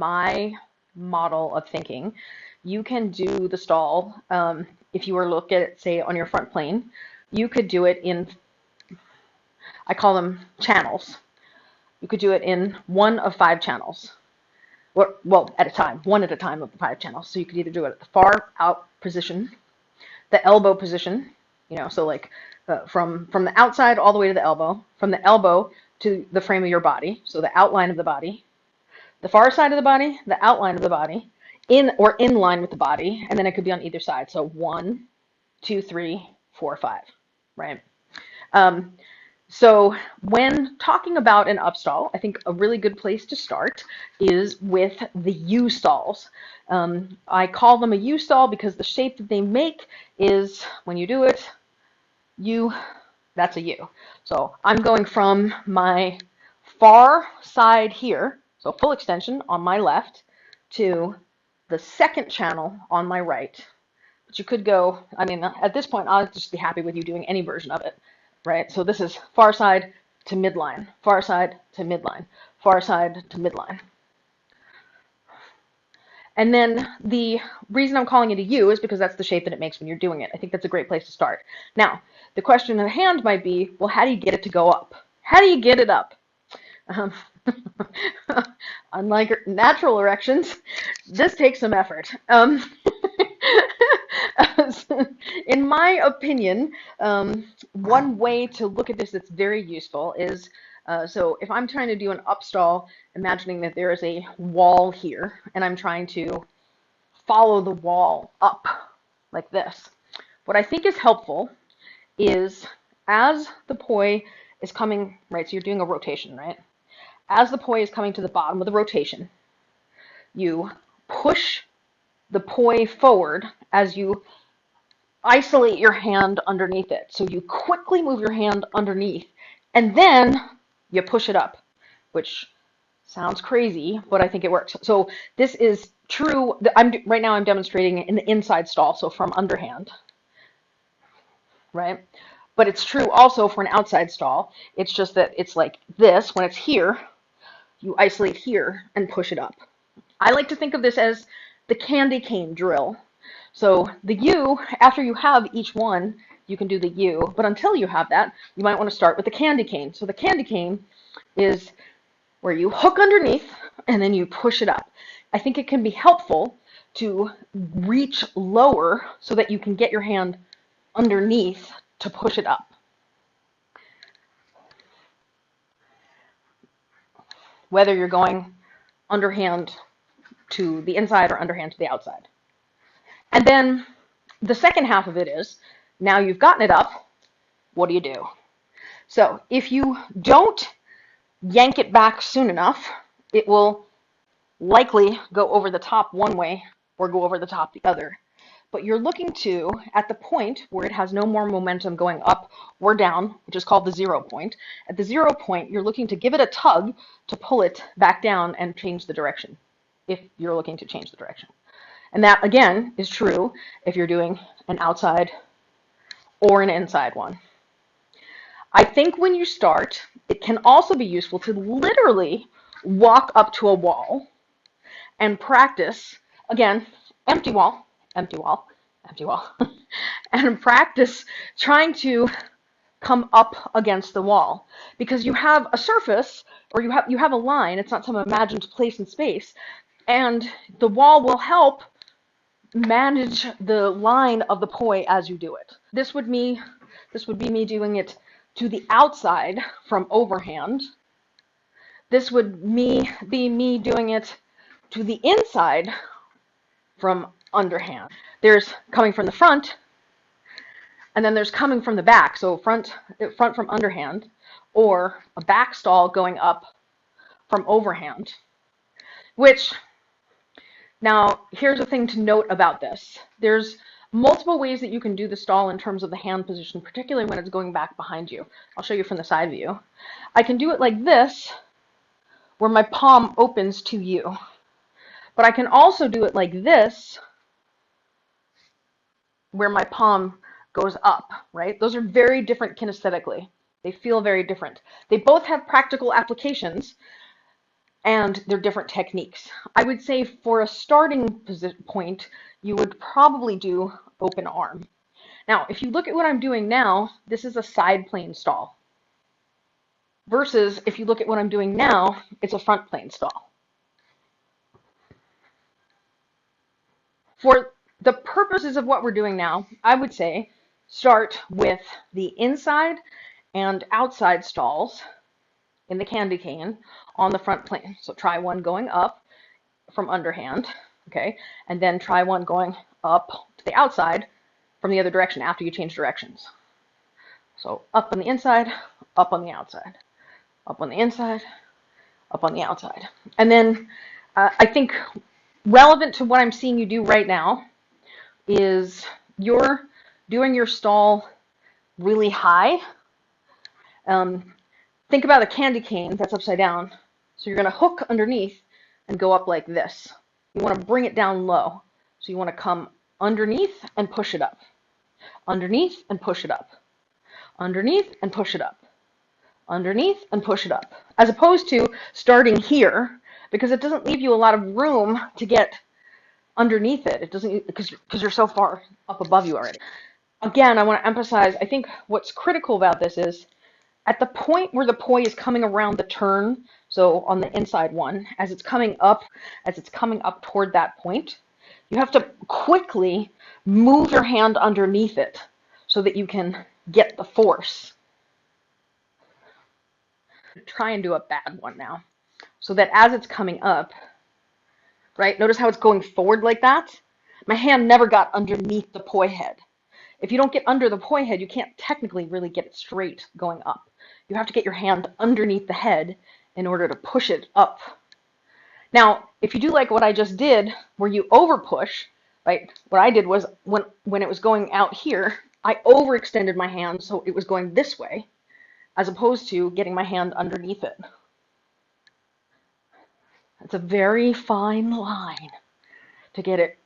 my model of thinking, you can do the stall, if you were to look at it, say, on your front plane, you could do it in, I call them channels. You could do it in one of 5 channels. Well, at a time, one at a time of the 5 channels. So you could either do it at the far out position, the elbow position, so like from the outside all the way to the elbow, from the elbow to the frame of your body, so the outline of the body, the far side of the body, the outline of the body, in line with the body, and then it could be on either side. So 1, 2, 3, 4, 5, right? So when talking about an upstall, I think a really good place to start is with the U stalls. I call them a U stall because the shape that they make is, when you do it, that's a U. So I'm going from my far side here, so full extension on my left, to the second channel on my right. But you could go, I mean, at this point, I'll just be happy with you doing any version of it, right? So this is far side to midline, far side to midline, far side to midline. And then the reason I'm calling it a U is because that's the shape that it makes when you're doing it. I think that's a great place to start. Now, the question at hand might be, well, how do you get it to go up? How do you get it up? Unlike natural erections, this takes some effort. In my opinion, one way to look at this that's very useful is, so if I'm trying to do an upstall, imagining that there is a wall here, and I'm trying to follow the wall up like this, what I think is helpful is as the poi is coming, right, so you're doing a rotation, right? As the poi is coming to the bottom of the rotation, you push the poi forward as you isolate your hand underneath it. So you quickly move your hand underneath, and then you push it up, which sounds crazy, but I think it works. So this is true. Right now I'm demonstrating in the inside stall, so from underhand, right? But it's true also for an outside stall. It's just that it's like this. When it's here, you isolate here and push it up. I like to think of this as the candy cane drill. So the U, after you have each one, you can do the U. But until you have that, you might want to start with the candy cane. So the candy cane is where you hook underneath and then you push it up. I think it can be helpful to reach lower so that you can get your hand underneath to push it up. Whether you're going underhand to the inside or underhand to the outside. And then the second half of it is, now you've gotten it up, what do you do? So if you don't yank it back soon enough, it will likely go over the top one way or go over the top the other. But you're looking to, at the point where it has no more momentum going up or down, which is called the 0 point, at the 0 point, you're looking to give it a tug to pull it back down and change the direction, if you're looking to change the direction. And that, again, is true if you're doing an outside or an inside one. I think when you start, it can also be useful to literally walk up to a wall and practice, again, empty wall, empty wall, empty wall, and practice trying to come up against the wall. Because you have a surface, or you have a line, it's not some imagined place in space, and the wall will help manage the line of the poi as you do it. This would be me doing it to the outside from overhand. This would be me doing it to the inside from underhand. There's coming from the front, and then there's coming from the back. So front from underhand, or a back stall going up from overhand, which, now, here's a thing to note about this. There's multiple ways that you can do the stall in terms of the hand position, particularly when it's going back behind you. I'll show you from the side view. I can do it like this, where my palm opens to you. But I can also do it like this, where my palm goes up, right? Those are very different kinesthetically. They feel very different. They both have practical applications. and they're different techniques. I would say for a starting point, you would probably do open arm. Now, if you look at what I'm doing now, this is a side plane stall. Versus if you look at what I'm doing now, it's a front plane stall. For the purposes of what we're doing now, I would say start with the inside and outside stalls in the candy cane on the front plane. So try one going up from underhand, okay, and then try one going up to the outside from the other direction after you change directions. So up on the inside, up on the outside, up on the inside, up on the outside. And then I think relevant to what I'm seeing you do right now is you're doing your stall really high. Think about a candy cane that's upside down. So you're going to hook underneath and go up like this. You want to bring it down low. So you want to come underneath and push it up. Underneath and push it up. Underneath and push it up. Underneath and push it up. As opposed to starting here, because it doesn't leave you a lot of room to get underneath it. It doesn't, because you're so far up above you already. Again, I want to emphasize, I think what's critical about this is at the point where the poi is coming around the turn, so on the inside one, as it's coming up toward that point, you have to quickly move your hand underneath it so that you can get the force. Try and do a bad one now. So that as it's coming up, right, notice how it's going forward like that? My hand never got underneath the poi head. If you don't get under the poi head, you can't technically really get it straight going up. You have to get your hand underneath the head in order to push it up. Now, if you do like what I just did, where you over push, right, what I did was when it was going out here, I overextended my hand so it was going this way, as opposed to getting my hand underneath it. It's a very fine line to get it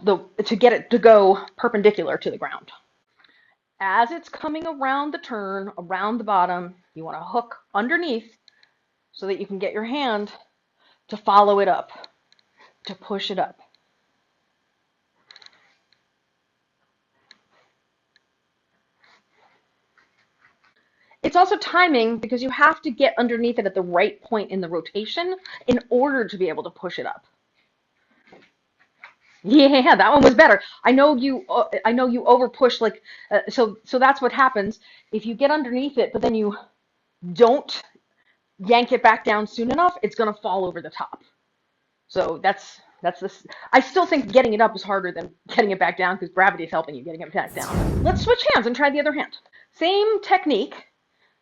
to go perpendicular to the ground. As it's coming around the turn, around the bottom, you want to hook underneath so that you can get your hand to follow it up, to push it up. It's also timing because you have to get underneath it at the right point in the rotation in order to be able to push it up. Yeah, that one was better. I know you over push like so that's what happens if you get underneath it, but then you don't yank it back down soon enough, it's going to fall over the top. So that's this. I still think getting it up is harder than getting it back down because gravity is helping you getting it back down. Let's switch hands and try the other hand. Same technique.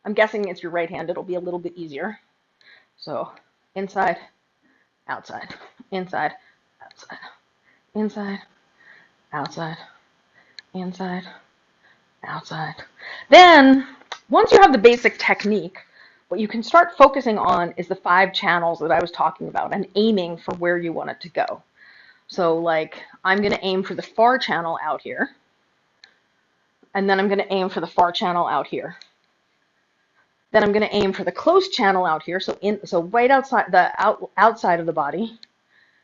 I'm guessing it's your right hand. It'll be a little bit easier. So inside, outside, inside, outside, inside, outside, inside, outside. Then, once you have the basic technique, what you can start focusing on is the 5 channels that I was talking about and aiming for where you want it to go. So like, I'm going to aim for the far channel out here, and then I'm going to aim for the far channel out here. Then I'm going to aim for the close channel out here, so right outside the outside of the body,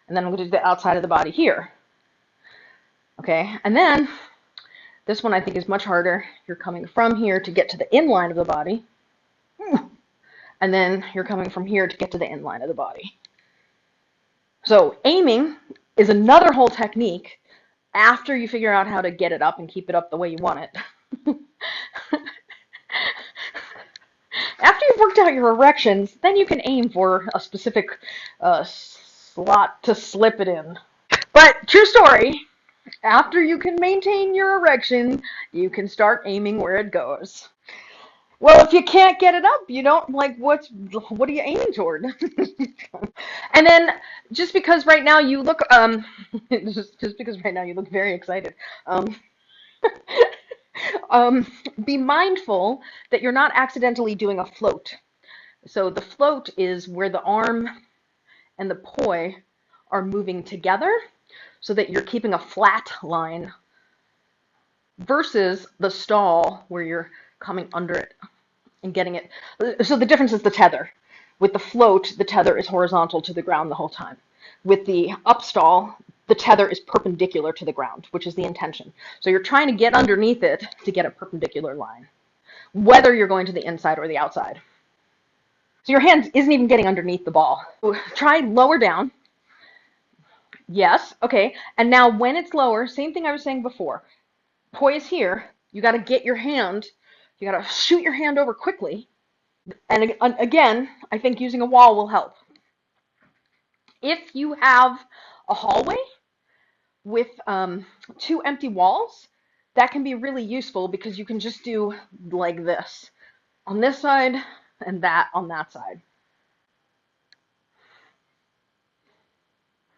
and then I'm going to do the outside of the body here. Okay, and then this one I think is much harder. You're coming from here to get to the inline of the body, and then you're coming from here to get to the inline of the body. So aiming is another whole technique after you figure out how to get it up and keep it up the way you want it. After you've worked out your erections, then you can aim for a specific slot to slip it in. But true story, after you can maintain your erection, you can start aiming where it goes. Well, if you can't get it up, you don't what are you aiming toward? And then just because right now you look just because right now you look very excited. Be mindful that you're not accidentally doing a float. So the float is where the arm and the poi are moving together so that you're keeping a flat line versus the stall where you're coming under it and getting it. So the difference is the tether. With the float, the tether is horizontal to the ground the whole time. With the upstall, the tether is perpendicular to the ground, which is the intention. So you're trying to get underneath it to get a perpendicular line, whether you're going to the inside or the outside. So your hand isn't even getting underneath the ball. Try lower down. Yes, okay. And now when it's lower, same thing I was saying before. Poise here. You got to get your hand, you got to shoot your hand over quickly. And again, I think using a wall will help. If you have a hallway with 2 empty walls, that can be really useful because you can just do like this on this side and that on that side.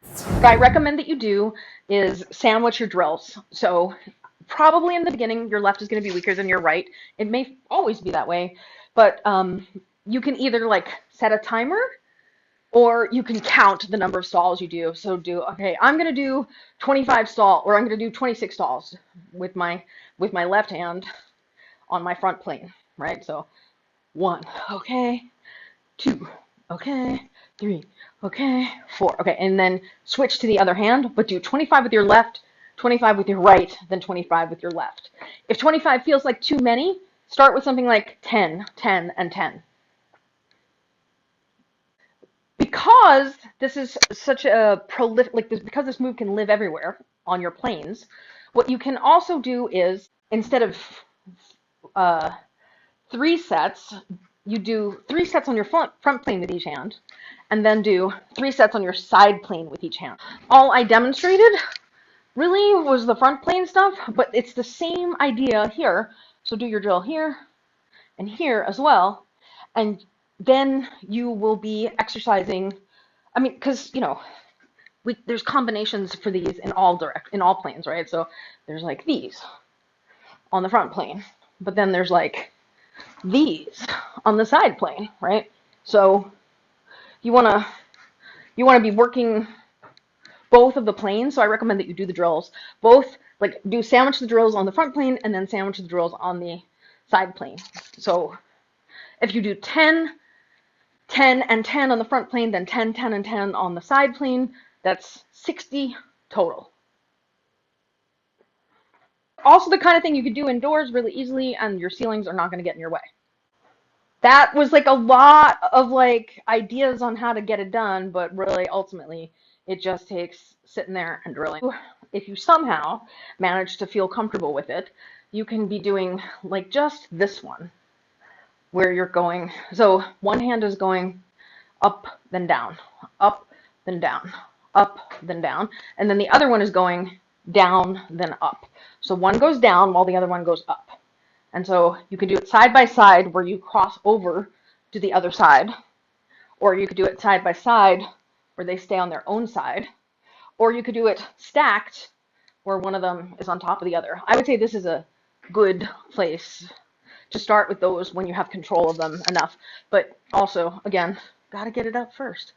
What I recommend that you do is sandwich your drills. So probably in the beginning, your left is going to be weaker than your right. It may always be that way, but you can either like set a timer or you can count the number of stalls you do. So okay, I'm going to do 25 stalls, or I'm going to do 26 stalls with my left hand on my front plane, right? So 1, okay, 2, okay, 3, okay, 4, okay, and then switch to the other hand, but do 25 with your left, 25 with your right, then 25 with your left. If 25 feels like too many, start with something like 10, 10, and 10. Because this is such a prolific, like this, because this move can live everywhere on your planes, what you can also do is, instead of 3 sets, you do 3 sets on your front plane with each hand, and then do 3 sets on your side plane with each hand. All I demonstrated really was the front plane stuff, but it's the same idea here. So do your drill here and here as well, and then you will be exercising. I mean, because there's combinations for these in all planes, right? So there's like these on the front plane, but then there's like these on the side plane, right? So you wanna be working both of the planes. So I recommend that you do the drills both, like do sandwich the drills on the front plane and then sandwich the drills on the side plane. So if you do 10, 10, and 10 on the front plane, then 10, 10, and 10 on the side plane, that's 60 total. Also the kind of thing you could do indoors really easily, and your ceilings are not going to get in your way. That was like a lot of like ideas on how to get it done, but really ultimately it just takes sitting there and drilling. If you somehow manage to feel comfortable with it, you can be doing like just this one, where you're going, so one hand is going up, then down, up, then down, up, then down, and then the other one is going down, then up. So one goes down while the other one goes up. And so you can do it side by side where you cross over to the other side, or you could do it side by side where they stay on their own side, or you could do it stacked where one of them is on top of the other. I would say this is a good place to start with those when you have control of them enough. But also, again, got to get it up first.